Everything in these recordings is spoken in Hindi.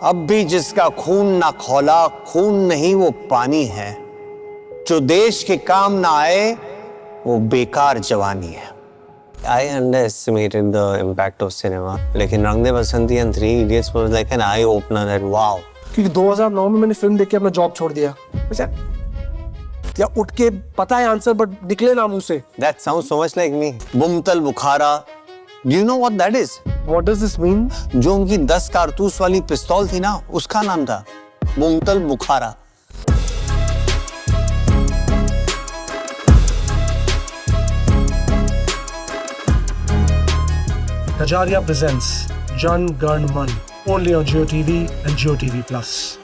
अब भी जिसका खून ना खौला, खून नहीं वो पानी है, जो देश के काम ना आए वो बेकार जवानी है। I underestimated the impact of cinema. लेकिन रंग दे बसंती and Three Idiots was like an eye opener that wow. क्योंकि 2009 में मैंने फिल्म देख के अपना जॉब छोड़ दिया। या उठ के पता है आंसर बट निकले ना मुंह से। That sounds so much like me. बुमतल Bukhara. Do you know what that is? What does this mean? जो उनकी 10 कारतूस वाली पिस्तौल थी ना, उसका नाम था बुमतल बुखारा। Kajaria presents Jan Gan Man only on Jio TV and Jio TV Plus.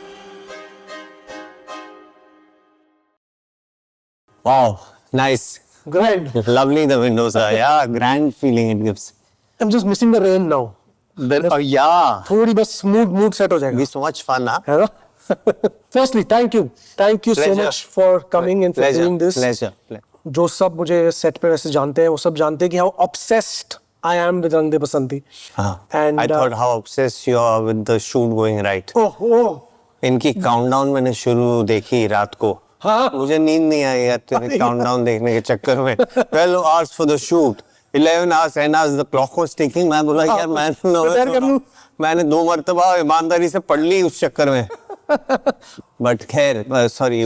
Wow, nice. Grand. Lovely the windows are. Yeah, grand feeling it gives. I'm just missing the rain now. Yeah. थोड़ी बस mood set हो जाएगा। Be so much fun, huh? है ना? Firstly, thank you so Pleasure. much for coming and for doing this. Pleasure. जो सब मुझे सेट पे वैसे जानते हैं, वो सब जानते हैं कि how obsessed I am with Rang De Basanti. And I thought how obsessed you are with the shoot going right. Oh. इनकी काउंटडाउन मैंने शुरू देखी रात को। हाँ? मुझे नींद नहीं आई यार तेरे काउंटडाउन देखने के चक्कर में। 12 hours for the shoot, 11 hours, 10 hours the clock was ticking. मैं बोला यार मैंने 2 मर्तबा ईमानदारी से पढ़ ली उस चक्कर में। But खैर, sorry.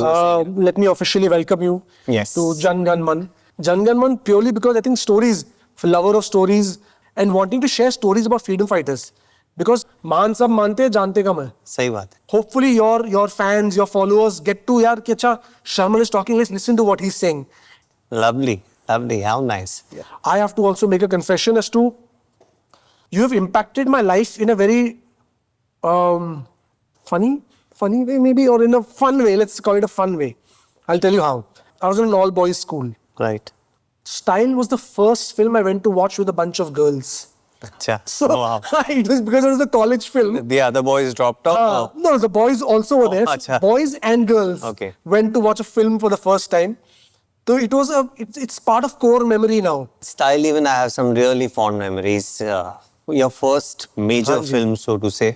Let me officially welcome you to Jan Gan Man. Jan Gan Man purely because I think stories, for lover of stories and wanting to share stories about freedom fighters. Because मान सब मानते हैं, जानते कम है। सही बात है। Hopefully your fans, your followers get to यार कि अच्छा Sharman is talking, let's listen to what he's saying. Lovely, how nice. I have to also make a confession as to you have impacted my life in a very funny way maybe, or in a fun way. Let's call it a fun way. I'll tell you how. I was in an all boys school. Right. Style was the first film I went to watch with a bunch of girls. अच्छा. So wow. it was because it was a college film. The other boys dropped off. No, the boys also were there. Achha. Boys and girls went to watch a film for the first time. So it was it's part of core memory now. Style, even I have some really fond memories. Your first major film, so to say.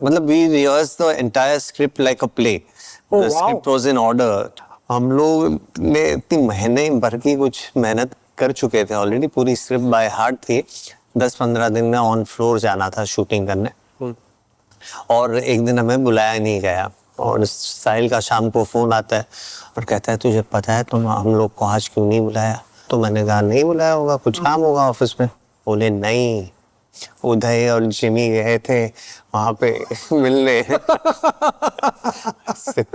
मतलब we rehearsed the entire script like a play. Oh, the script was in order. हम लोग ने इतनी महीने भर की कुछ मेहनत कर चुके थे ऑलरेडी, पूरी स्क्रिप्ट बाय हार्ट थी। 10-15 दिन में ऑन फ्लोर जाना था शूटिंग करने। और एक दिन हमें बुलाया नहीं गया और साहिल का शाम को फोन आता है और कहता है तुझे पता है तुम हम लोग को आज क्यों नहीं बुलाया? तो मैंने कहा नहीं बुलाया होगा, कुछ काम होगा ऑफिस में। बोले नहीं, उदय और जिमी गए थे वहां पे मिलने।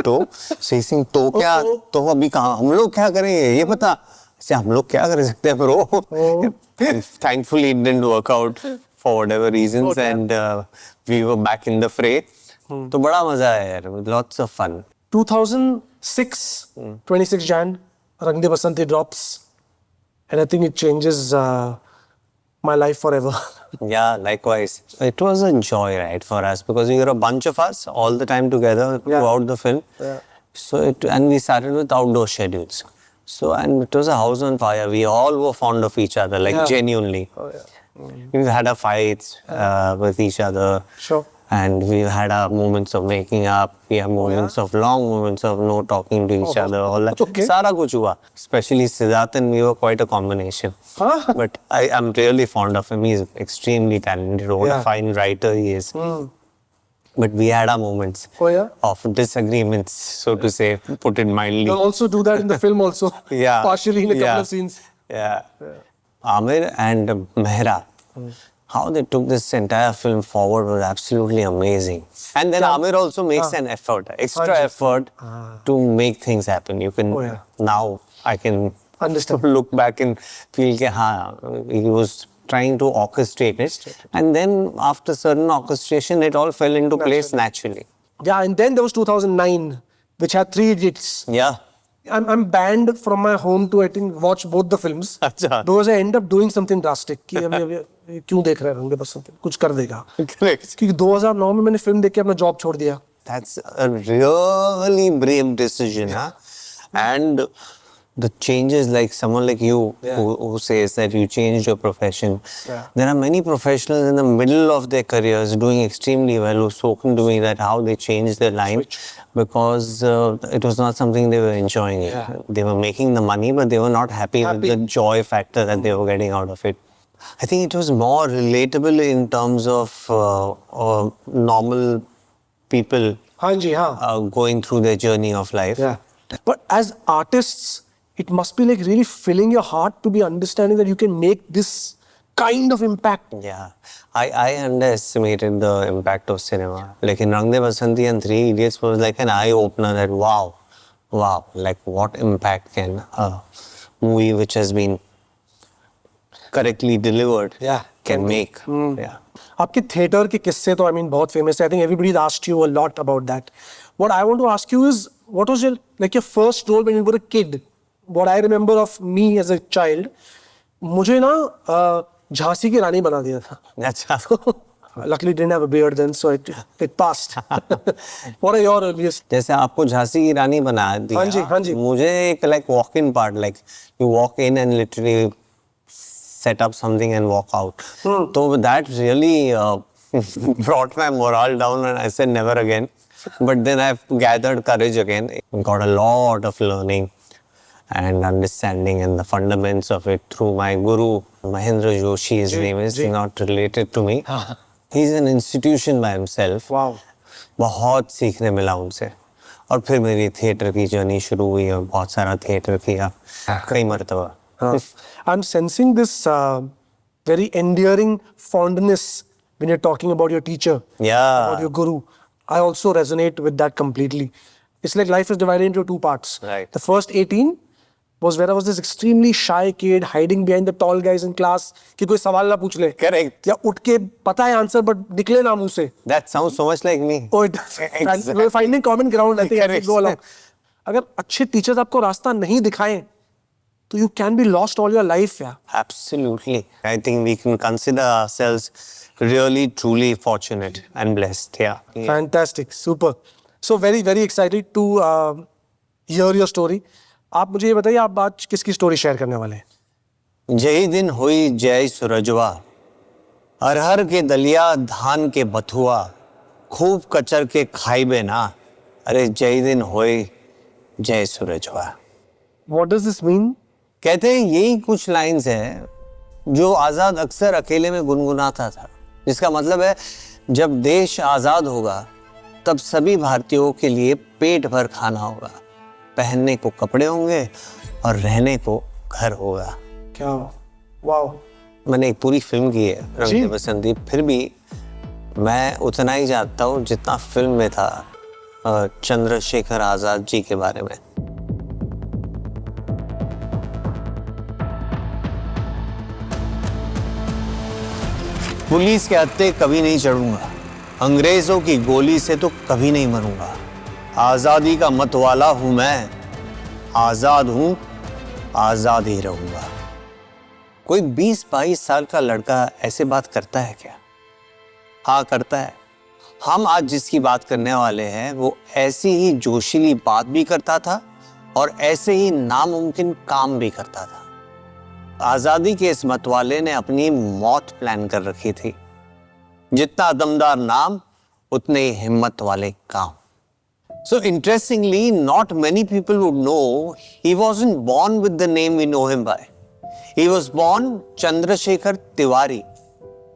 तो क्या, तो अभी कहाँ हम लोग क्या करेंगे ये बता। हम लोग क्या कर सकते हैं bro. Thankfully it didn't work out for whatever reasons and we were back in the fray. तो बड़ा मजा आया यार, lots of fun. 2006, 26 Jan, Rang De Basanti drops, and I think it changes my life forever. Yeah, likewise. It was a joy, right, for us because we were a bunch of us all the time together throughout the film. Yeah. So and we started with outdoor schedules. So and it was a house on fire. We all were fond of each other, like genuinely. Oh yeah. We've had our fights with each other. Sure. And we've had our moments of making up. We have moments of long moments of no talking to each other. All that. Okay. सारा कुछ हुआ. Especially Siddharth and we were quite a combination. Huh? But I'm really fond of him. He's extremely talented. What a fine writer he is. But we had our moments of disagreements, so to say, put it mildly. They'll also do that in the film also. Partially in a couple of scenes. Amir and Mehra, how they took this entire film forward was absolutely amazing. And then Amir also makes an effort, extra effort to make things happen. You can now I can understand, look back and feel that he was trying to orchestrate it, and then after certain orchestration, it all fell into place naturally. Yeah, and then there was 2009, which had Three Idiots. Yeah. I'm banned from my home to I think watch both the films because I end up doing something drastic. कि अभी क्यों देख रहे हैं रंग दे बसंती, कुछ कर देगा। Correct. क्योंकि 2009 में मैंने फिल्म देख के अपना जॉब छोड़ दिया। That's a really brave decision, huh? And the changes, like someone like you who says that you changed your profession. There are many professionals in the middle of their careers doing extremely well who've spoken to me that how they changed their line because it was not something they were enjoying. They were making the money, but they were not happy with the joy factor that they were getting out of it. I think it was more relatable in terms of normal people going through their journey of life. But as artists, it must be like really filling your heart to be understanding that you can make this kind of impact. Yeah, I underestimated the impact of cinema. Like in Rang De Basanti and Three Idiots was like an eye-opener that wow, like what impact can a movie which has been correctly delivered can make. Yeah. आपके theater के किस्से तो I mean बहुत famous है. I think everybody asked you a lot about that. What I want to ask you is, what was your first role when you were a kid? What I remember of me as a child, मुझे ना झांसी की रानी बना दिया था. अच्छा. Luckily didn't have a beard then, so it passed. What are your earliest? जैसे आपको झांसी की रानी बना दिया. हाँ जी. मुझे एक like walk-in part, like you walk in and literally set up something and walk out. So that really brought my morale down and I said never again. But then I've gathered courage again. Got a lot of learning and understanding and the fundamentals of it through my guru, Mahendra Joshi, his name is, not related to me. He's an institution by himself. Wow. बहुत सीखने मिला उनसे. और फिर मेरी थिएटर की जर्नी शुरू हुई और बहुत सारा थिएटर किया कई मर्तबा. I'm sensing this very endearing fondness when you're talking about your teacher, about your guru. I also resonate with that completely. It's like life is divided into two parts. Right. The first 18 was where I was this extremely shy kid hiding behind the tall guys in class कि कोई सवाल ना पूछ ले. Correct. या उठ के पता है आंसर but निकले ना मुंह से. That sounds so much like me. Oh, it does. Exactly. We're finding common ground. I think as we go along. अगर अच्छे teachers आपको रास्ता नहीं दिखाएं, तो you can be lost all your life. Absolutely. I think we can consider ourselves really, truly fortunate and blessed. Fantastic. Super. So very, very excited to hear your story. आप मुझे ये बताइए, आप आज किसकी स्टोरी शेयर करने वाले हैं? जय दिन हुई जय सूरजवा, अरहर के दलिया धान के बथुआ, खूब कचर के खाइबे ना, अरे जय दिन हुई जय सूरजवा. What does this mean? कहते हैं यही कुछ लाइंस हैं जो आज़ाद अक्सर अकेले में गुनगुनाता था, जिसका मतलब है जब देश आज़ाद होगा तब सभी भारतीयों के लिए पेट भर खाना होगा, पहनने को कपड़े होंगे और रहने को घर होगा. क्या? वाओ. मैंने एक पूरी फिल्म की है रंग दे बसंती, फिर भी मैं उतना ही जानता हूँ जितना फिल्म में था चंद्रशेखर आज़ाद जी के बारे में. पुलिस के हत्थे कभी नहीं चढ़ूंगा, अंग्रेजों की गोली से तो कभी नहीं मरूंगा, आजादी का मतवाला हूं मैं, आजाद हूं, आजाद ही रहूंगा. कोई 20-22 साल का लड़का ऐसे बात करता है क्या? हाँ करता है. हम आज जिसकी बात करने वाले हैं वो ऐसी ही जोशीली बात भी करता था और ऐसे ही नामुमकिन काम भी करता था. आजादी के इस मतवाले ने अपनी मौत प्लान कर रखी थी. जितना दमदार नाम उतने ही हिम्मत वाले काम. So interestingly, not many people would know he wasn't born with the name we know him by. He was born Chandrashekhar Tiwari.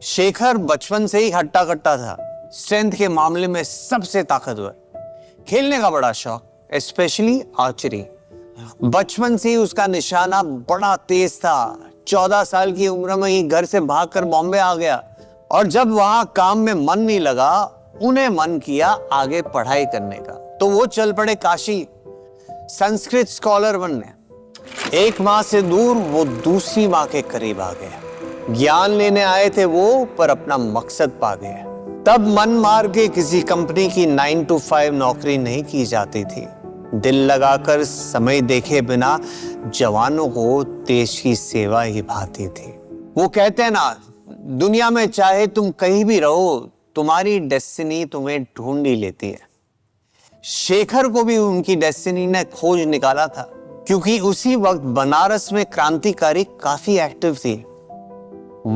Shekhar बचपन से ही हट्टा कट्टा था, स्ट्रेंथ के मामले में सबसे ताकतवर, खेलने का बड़ा शौक, स्पेशली आर्चरी. बचपन से ही उसका निशाना बड़ा तेज था. 14 साल की उम्र में ही घर से भागकर बॉम्बे आ गया और जब वहां काम में मन नहीं लगा, उन्हें मन किया आगे पढ़ाई करने का, तो वो चल पड़े काशी संस्कृत स्कॉलर बनने. एक माँ से दूर वो दूसरी माँ के करीब आ गए. ज्ञान लेने आए थे वो, पर अपना मकसद पा गए. तब मन मार के किसी कंपनी की 9 to 5 नौकरी नहीं की जाती थी. दिल लगाकर समय देखे बिना जवानों को देश की सेवा ही भाती थी. वो कहते हैं ना, दुनिया में चाहे तुम कहीं भी रहो, तुम्हारी डेस्टिनी तुम्हें ढूंढ ही लेती है. शेखर को भी उनकी डेस्टिनी ने खोज निकाला था. क्योंकि उसी वक्त बनारस में क्रांतिकारी काफी एक्टिव थी।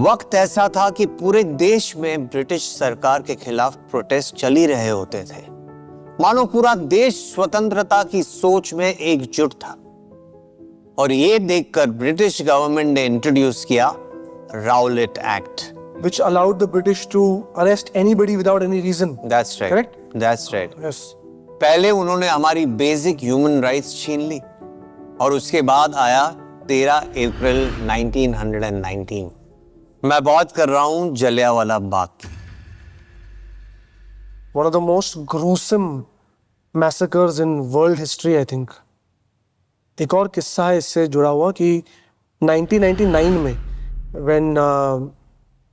वक्त ऐसा था कि पूरे देश में ब्रिटिश सरकार के खिलाफ प्रोटेस्ट चल ही रहे होते थे। मानो पूरा देश स्वतंत्रता की सोच में एकजुट था। और ये देखकर ब्रिटिश गवर्नमेंट ने इंट्रोड्यूस किया Rowlatt act, which allowed the British to arrest anybody without any reason. That's right. Correct? That's right. Yes. पहले उन्होंने हमारी बेसिक ह्यूमन राइट्स छीन ली और उसके बाद आया 13 अप्रैल 1919। मैं बात कर रहा हूं जलियांवाला बाग की। One of the most gruesome massacres in world history, I think. एक और किस्सा है इससे जुड़ा हुआ कि 1999 में when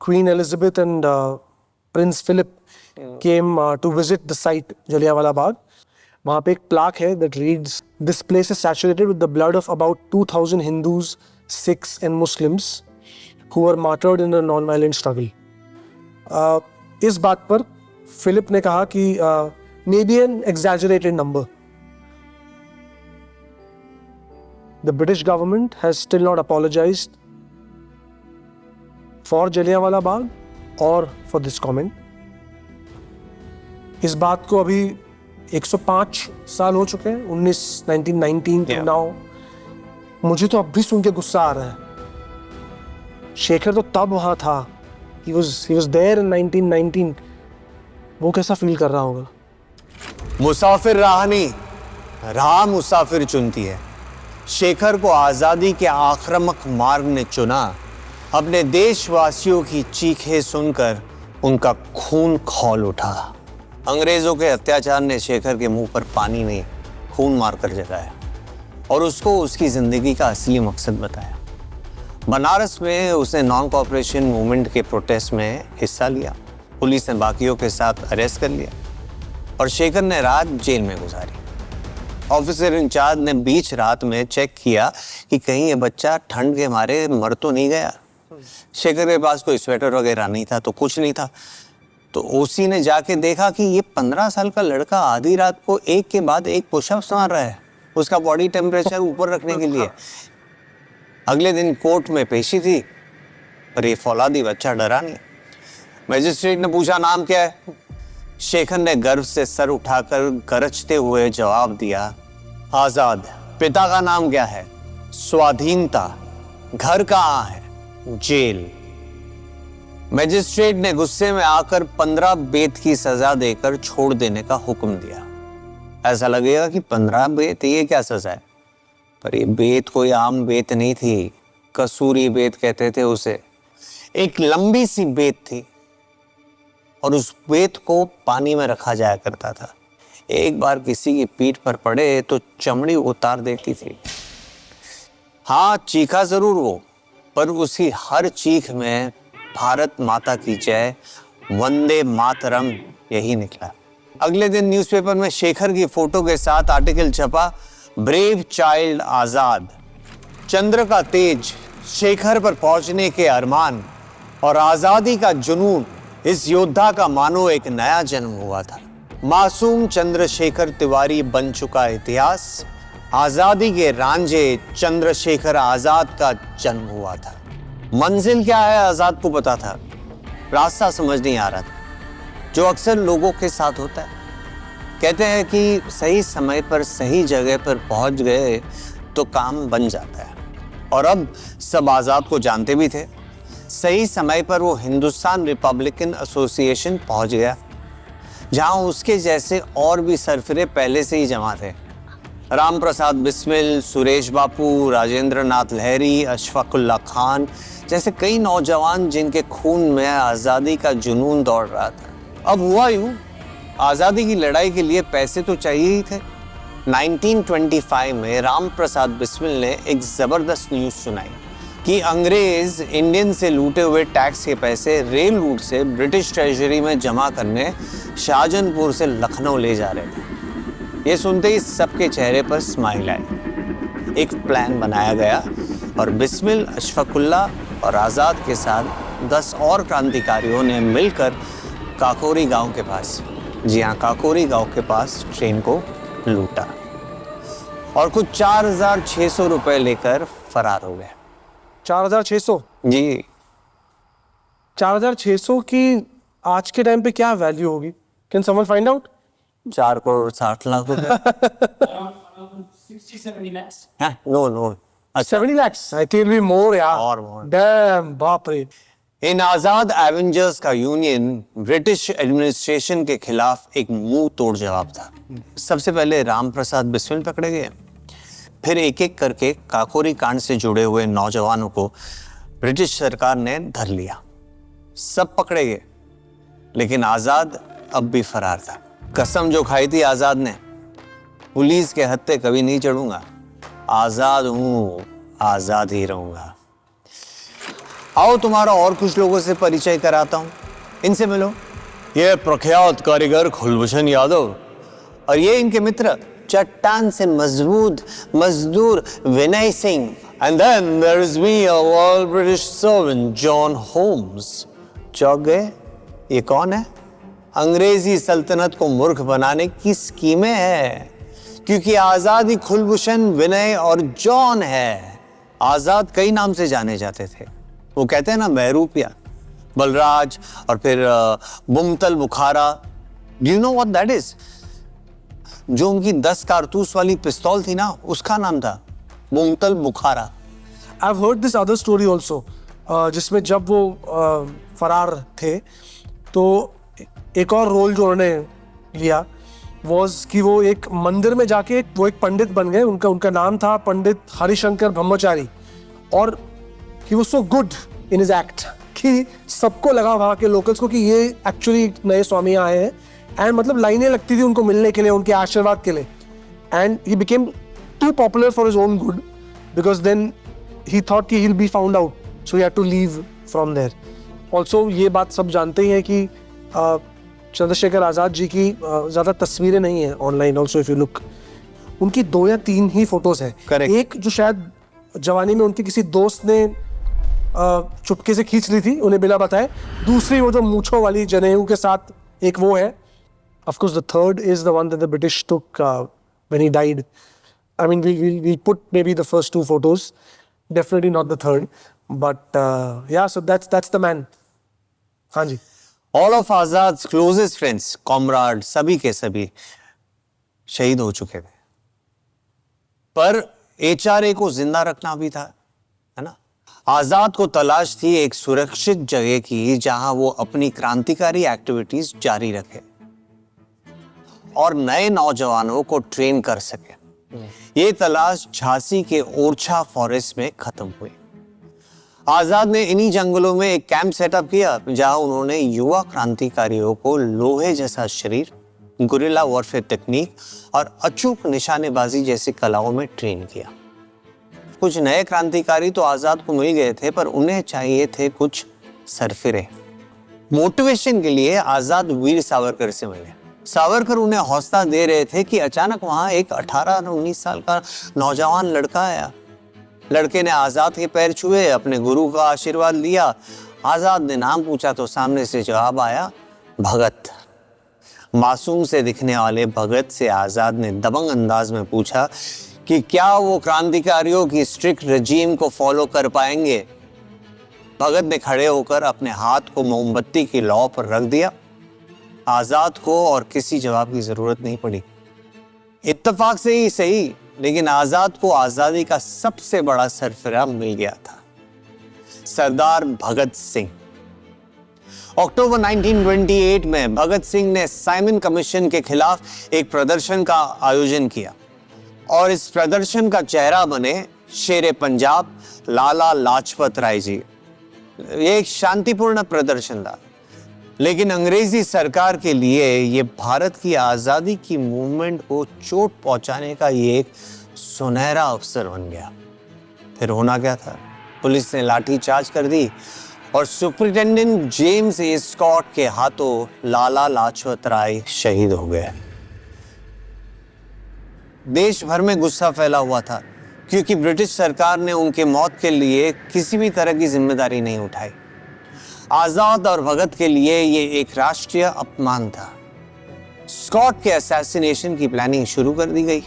Queen Elizabeth and Prince Philip came to visit the site Jallianwala Bagh, वहाँ पे एक plaque है that reads, "This place is saturated with the blood of about 2,000 Hindus, Sikhs and Muslims who were martyred in a non-violent struggle." इस बात पर फिलिप ने कहा कि maybe an exaggerated number. The British government has still not apologized for Jallianwala Bagh or for this comment. इस बात को अभी 105 साल हो चुके हैं, 1919 to now. मुझे तो अब भी सुन के गुस्सा आ रहा है। शेखर तो तब वहाँ था, he was there in 1919. वो कैसा फील कर रहा होगा? मुसाफिर राह नहीं, राह मुसाफिर चुनती है। शेखर को आजादी के आक्रामक मार्ग ने चुना। अपने देशवासियों की चीखें सुनकर उनका खून खौल उठा। अंग्रेजों के अत्याचार ने शेखर के मुंह पर पानी नहीं, खून मारकर जगाया और उसको उसकी जिंदगी का असली मकसद बताया। बनारस में उसने नॉन कॉपरेशन मूवमेंट के प्रोटेस्ट में हिस्सा लिया। पुलिस ने बाकियों के साथ अरेस्ट कर लिया और शेखर ने रात जेल में गुजारी। ऑफिसर इंचार्ज ने बीच रात में चेक किया कि कहीं ये बच्चा ठंड के मारे मर तो नहीं गया। शेखर के पास कोई स्वेटर वगैरह नहीं था, तो कुछ नहीं था। तो ओसी ने जाके देखा कि ये 15 साल का लड़का आधी रात को एक के बाद एक पुशअप्स मार रहा है, उसका बॉडी टेम्परेचर ऊपर रखने के लिए। अगले दिन कोर्ट में पेशी थी, पर ये फौलादी बच्चा डरा नहीं। मजिस्ट्रेट ने पूछा, नाम क्या है? शेखर ने गर्व से सर उठाकर गरजते हुए जवाब दिया, आजाद। पिता का नाम क्या है? स्वाधीनता। घर कहाँ है? जेल। मजिस्ट्रेट ने गुस्से में आकर 15 बेत की सजा देकर छोड़ देने का हुक्म दिया। ऐसा लगेगा कि 15 बेत, ये क्या सजा है? पर ये बेत कोई आम बेत नहीं थी, कसूरी बेत कहते थे उसे। एक लंबी सी बेत थी और उस बेत को पानी में रखा जाया करता था। एक बार किसी की पीठ पर पड़े तो चमड़ी उतार देती थी। हाँ, चीखा जरूर वो, पर उसकी हर चीख में भारत माता की जय, वंदे मातरम यही निकला। अगले दिन न्यूज़पेपर में शेखर की फोटो के साथ आर्टिकल छपा, ब्रेव चाइल्ड आजाद, चंद्र का तेज, शेखर पर पहुंचने के अरमान और आजादी का जुनून। इस योद्धा का मानो एक नया जन्म हुआ था। मासूम चंद्रशेखर तिवारी बन चुका इतिहास। आजादी के रांझे चंद्रशेखर आजाद का जन्म हुआ था। मंजिल क्या है आजाद को पता था, रास्ता समझ नहीं आ रहा था, जो अक्सर लोगों के साथ होता है। कहते हैं कि सही समय पर सही जगह पर पहुंच गए तो काम बन जाता है। और अब सब आजाद को जानते भी थे। सही समय पर वो हिंदुस्तान रिपब्लिकन एसोसिएशन पहुंच गया, जहां उसके जैसे और भी सरफिरे पहले से ही जमा थे। राम प्रसाद बिस्मिल, सुरेश बापू, राजेंद्र नाथ लहरी, अशफाकुल्ला खान जैसे कई नौजवान जिनके खून में आज़ादी का जुनून दौड़ रहा था। अब हुआ यूं, आज़ादी की लड़ाई के लिए पैसे तो चाहिए ही थे। 1925 में राम प्रसाद बिस्मिल ने एक ज़बरदस्त न्यूज़ सुनाई कि अंग्रेज इंडियन से लूटे हुए टैक्स के पैसे रेल रूट से ब्रिटिश ट्रेजरी में जमा करने शाहजहानपुर से लखनऊ ले जा रहे थे। ये सुनते ही सबके चेहरे पर स्माइल आई। एक प्लान बनाया गया और बिस्मिल, अशफाकुल्ला और आज़ाद के साथ 10 और क्रांतिकारियों ने मिलकर काकोरी गांव के पास, जी हाँ, काकोरी गांव के पास ट्रेन को लूटा। और कुछ 4,600 रुपए लेकर फरार हो गए। 4,600? जी। 4,600 की आज के टाइम पे क्या वैल्यू होगी? Can someone find out? 4,60,00,000 रुपए। 60-70 lakhs. No 70 lakhs? I think it'll be more, यार। और more। Damn, बाप रे। इन आजाद एवेंजर्स का यूनियन ब्रिटिश एडमिनिस्ट्रेशन के खिलाफ एक मुंह तोड़ जवाब था। सबसे पहले राम प्रसाद बिस्मिल पकड़े गए, फिर एक एक करके काकोरी कांड से जुड़े हुए नौजवानों को ब्रिटिश सरकार ने धर लिया। सब पकड़े गए, लेकिन आजाद अब भी फरार था। कसम जो खाई थी आजाद ने, पुलिस के हत्थे कभी नहीं चढ़ूंगा, आजाद हूं, आजाद ही रहूंगा। आओ तुम्हारा और कुछ लोगों से परिचय कराता हूं, इनसे मिलो। ये प्रख्यात कारीगर कुलभूषण यादव और ये इनके मित्र चट्टान से मजबूत मजदूर Vinay Singh. And then there is me, a all British servant John Holmes. चौंक गए? ये कौन है? अंग्रेजी सल्तनत को मूर्ख बनाने की स्कीमें है, क्योंकि आजाद ही कुलभूषण, विनय और जॉन है। आजाद कई नाम से जाने जाते थे। वो कहते हैं ना, बहरूपिया, बलराज और फिर बुमतल Bukhara. You know what that is? जो उनकी 10 कारतूस वाली पिस्तौल थी ना, उसका नाम था बुमतल बुखारा। I've heard this other story also, जिसमें जब वो फरार थे तो एक और रोल जो उन्होंने लिया was कि वो एक मंदिर में जाके वो एक पंडित बन गए। उनका नाम था पंडित हरिशंकर ब्रह्मचारी। और he was so good in his act कि सबको लगा वहाँ के लोकल्स को कि ये एक्चुअली नए स्वामी आए हैं। एंड मतलब लाइनें लगती थी उनको मिलने के लिए, उनके आशीर्वाद के लिए। And he became too popular for his own good, because then he thought कि he'll be found out, so he had to leave from there. Also ये बात सब जानते ही हैं कि चंद्रशेखर आज़ाद जी की ज़्यादा तस्वीरें नहीं है online. Also if you look, उनकी 2 या 3 ही फोटोज है। Correct. एक जो शायद जवानी में उनके किसी दोस्त ने चुपके से खींच ली थी उन्हें बिना बताए। दूसरी वो जो मूंछों वाली जनेऊ के साथ एक वो है। Of course, the third is the one that the British took when he died. I mean, we put maybe the first 2 photos, definitely not the third. But yeah, so that's the man. हाँ जी। All of Azad's closest friends, comrades, सभी के सभी शहीद हो चुके थे। पर HRA को जिंदा रखना भी था, है ना। आजाद को तलाश थी एक सुरक्षित जगह की, जहां वो अपनी क्रांतिकारी एक्टिविटीज जारी रखे और नए नौजवानों को ट्रेन कर सके। ये तलाश झांसी के ओरछा फॉरेस्ट में खत्म हुई। आजाद ने इन्हीं जंगलों में एक कैंप सेटअप किया, जहां उन्होंने युवा क्रांतिकारियों को लोहे जैसा शरीर, गुरिल्ला वॉरफेयर टेक्निक और अचूक निशानेबाजी जैसी कलाओं में ट्रेन किया। कुछ नए क्रांतिकारी तो आजाद को मिल गए थे, पर उन्हें चाहिए थे कुछ सरफिरे। मोटिवेशन के लिए आजाद वीर सावरकर से मिले। सावरकर उन्हें हौसला दे रहे थे कि अचानक वहां एक 18-19 साल का नौजवान लड़का आया। लड़के ने आजाद के पैर छुए, अपने गुरु का आशीर्वाद लिया। आजाद ने नाम पूछा तो सामने से जवाब आया, भगत। मासूम से दिखने वाले भगत से आजाद ने दबंग अंदाज में पूछा कि क्या वो क्रांतिकारियों की स्ट्रिक्ट रजीम को फॉलो कर पाएंगे। भगत ने खड़े होकर अपने हाथ को मोमबत्ती की लौ पर रख दिया। आजाद को और किसी जवाब की जरूरत नहीं पड़ी। इत्तेफाक से ही सही, लेकिन आजाद को आजादी का सबसे बड़ा सरफराह मिल गया था, सरदार भगत सिंह। अक्टूबर 1928 में भगत सिंह ने साइमन कमीशन के खिलाफ एक प्रदर्शन का आयोजन किया और इस प्रदर्शन का चेहरा बने शेरे पंजाब लाला लाजपत राय जी। ये एक शांतिपूर्ण प्रदर्शन था, लेकिन अंग्रेजी सरकार के लिए ये भारत की आजादी की मूवमेंट को चोट पहुंचाने का ये एक सुनहरा अवसर बन गया। फिर होना क्या था? पुलिस ने लाठीचार्ज कर दी और सुपरिटेंडेंट जेम्स ए स्कॉट के हाथों लाला लाजपत राय शहीद हो गए। देश भर में गुस्सा फैला हुआ था, क्योंकि ब्रिटिश सरकार ने उनके मौत के लिए किसी भी तरह की जिम्मेदारी नहीं उठाई। आजाद और भगत के लिए ये एक राष्ट्रीय अपमान था। स्कॉट के असैसिनेशन की प्लानिंग शुरू कर दी गई,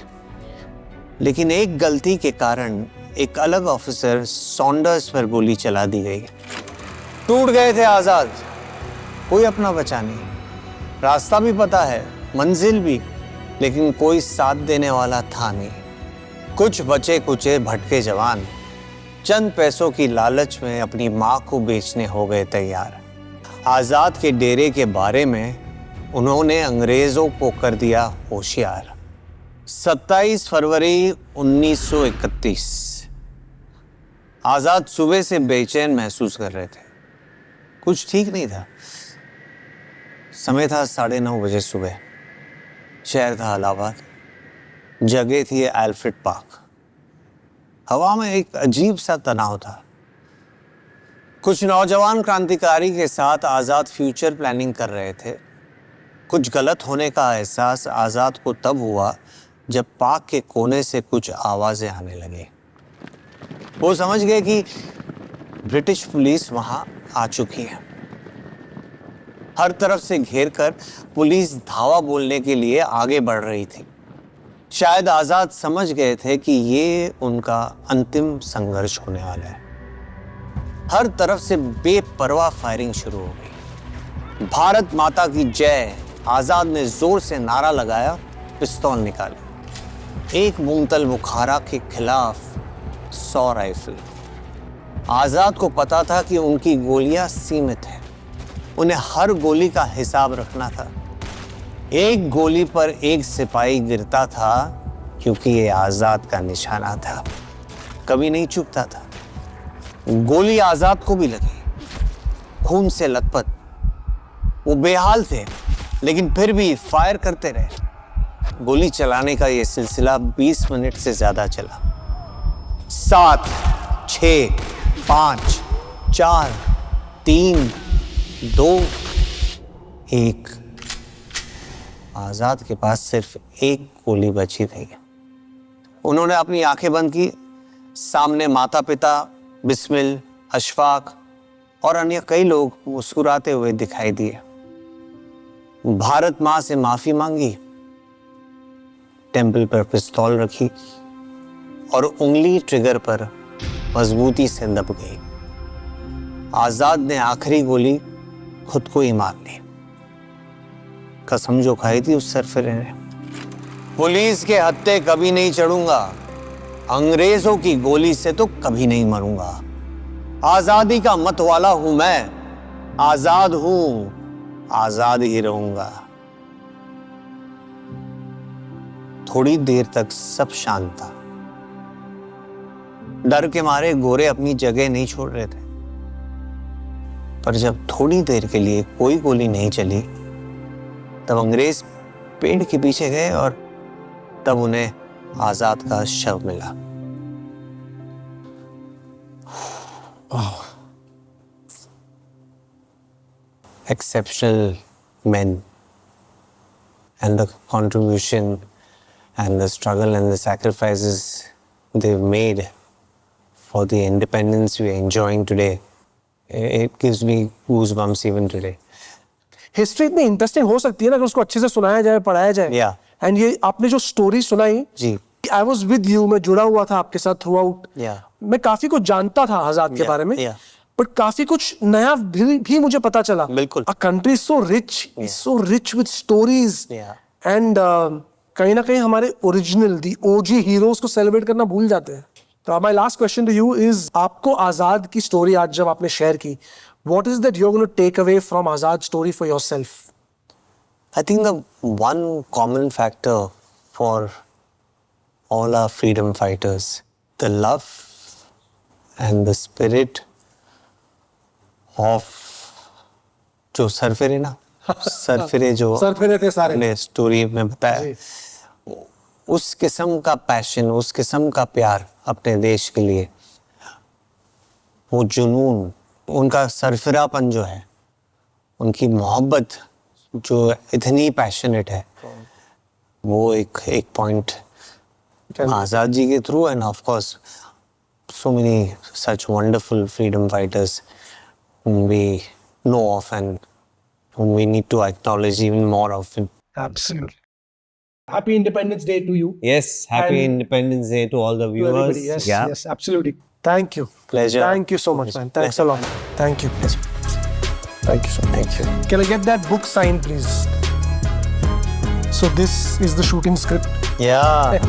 लेकिन एक गलती के कारण एक अलग ऑफिसर सॉन्डर्स पर गोली चला दी गई। टूट गए थे आजाद, कोई अपना बचा नहीं। रास्ता भी पता है, मंजिल भी, लेकिन कोई साथ देने वाला था नहीं। कुछ बचे कुचे भटके जवान चंद पैसों की लालच में अपनी मां को बेचने हो गए तैयार। आजाद के डेरे के बारे में उन्होंने अंग्रेजों को कर दिया होशियार। 27 फरवरी 1931। आजाद सुबह से बेचैन महसूस कर रहे थे। कुछ ठीक नहीं था। समय था 9:30 बजे सुबह। शहर था इलाहाबाद, जगह थी एल्फ्रेड पार्क। हवा में एक अजीब सा तनाव था। कुछ नौजवान क्रांतिकारी के साथ आजाद फ्यूचर प्लानिंग कर रहे थे। कुछ गलत होने का एहसास आजाद को तब हुआ जब पार्क के कोने से कुछ आवाजें आने लगी। वो समझ गए कि ब्रिटिश पुलिस वहां आ चुकी है। हर तरफ से घेरकर पुलिस धावा बोलने के लिए आगे बढ़ रही थी। शायद आजाद समझ गए थे कि ये उनका अंतिम संघर्ष होने वाला है। हर तरफ से बेपरवाह फायरिंग शुरू हो गई। भारत माता की जय। आजाद ने जोर से नारा लगाया, पिस्तौल निकाले। एक मुंतल बुखारा के खिलाफ 100 राइफल। आजाद को पता था कि उनकी गोलियां सीमित हैं। उन्हें हर गोली का हिसाब रखना था। एक गोली पर एक सिपाही गिरता था क्योंकि ये आजाद का निशाना था, कभी नहीं चूकता था। गोली आजाद को भी लगी, खून से लथपथ। वो बेहाल थे, लेकिन फिर भी फायर करते रहे। गोली चलाने का ये सिलसिला 20 मिनट से ज्यादा चला। 7, 6, 5, 4, 3, 2, 1। आजाद के पास सिर्फ एक गोली बची थी। उन्होंने अपनी आंखें बंद की। सामने माता पिता, बिस्मिल, अशफाक और अन्य कई लोग मुस्कुराते हुए दिखाई दिए। भारत मां से माफी मांगी, टेम्पल पर पिस्तौल रखी और उंगली ट्रिगर पर मजबूती से दब गई। आजाद ने आखिरी गोली खुद को ही मार ली। कसम जो खाई थी उस सरफिरे ने, पुलिस के हत्थे कभी नहीं चढ़ूंगा, अंग्रेजों की गोली से तो कभी नहीं मरूंगा। आजादी का मत वाला हूं मैं, आजाद हूं, आजाद ही रहूंगा। थोड़ी देर तक सब शांत था। डर के मारे गोरे अपनी जगह नहीं छोड़ रहे थे। पर जब थोड़ी देर के लिए कोई गोली नहीं चली, तब अंग्रेज पेड़ के पीछे गए और तब उन्हें आजाद का शव मिला। Exceptional men, and the contribution and the struggle and the sacrifices they've made for the independence we are enjoying today. It gives me goosebumps even today. History इतनी इंटरेस्टिंग हो सकती है ना अगर उसको अच्छे से सुनाया जाए, पढ़ाया जाए। Yeah. एंड ये आपने जो स्टोरी सुनाई, जी। आई वॉज विद यू, मैं जुड़ा हुआ था आपके साथ थ्रू आउट। Yeah. मैं काफी कुछ जानता था आजाद के बारे में, Yeah. बट काफी कुछ नया भी मुझे पता चला। बिल्कुल। A country so rich with stories. Yeah. And कहीं ना कहीं हमारे ओरिजिनल दी ओजी हीरोज को सेलिब्रेट करना भूल जाते हैं। तो my last question to you is, आपको आजाद की स्टोरी आज जब आपने शेयर की, what is that you're going to take away from Azad's story for yourself? I think the one common factor for all our freedom fighters, the love and the spirit of जो सरफिरे ना, सरफिरे जो सरफिरे थे सारे, ने स्टोरी में बताया, उस किस्म का पैशन, उस किस्म का प्यार अपने देश के लिए, वो जुनून, उनका सरफिरापन जो है, उनकी मोहब्बत जो इतनी पैशनेट है, वो एक पॉइंट आजाद जी के through, end of course so many such wonderful freedom fighters whom we know of and whom we need to acknowledge even more often. Absolutely. Happy Independence Day to you. Yes, happy And Independence Day to all the To viewers. everybody. Yes, Yeah. yes, absolutely. Thank you. Pleasure. Thank you so much, man. Thanks a lot. Thank you. Thank you so much. Thank you. Can I get that book signed, please? So this is the shooting script. Yeah.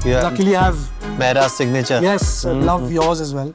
Yeah. Luckily, I have Mera signature. yes, love yours as well.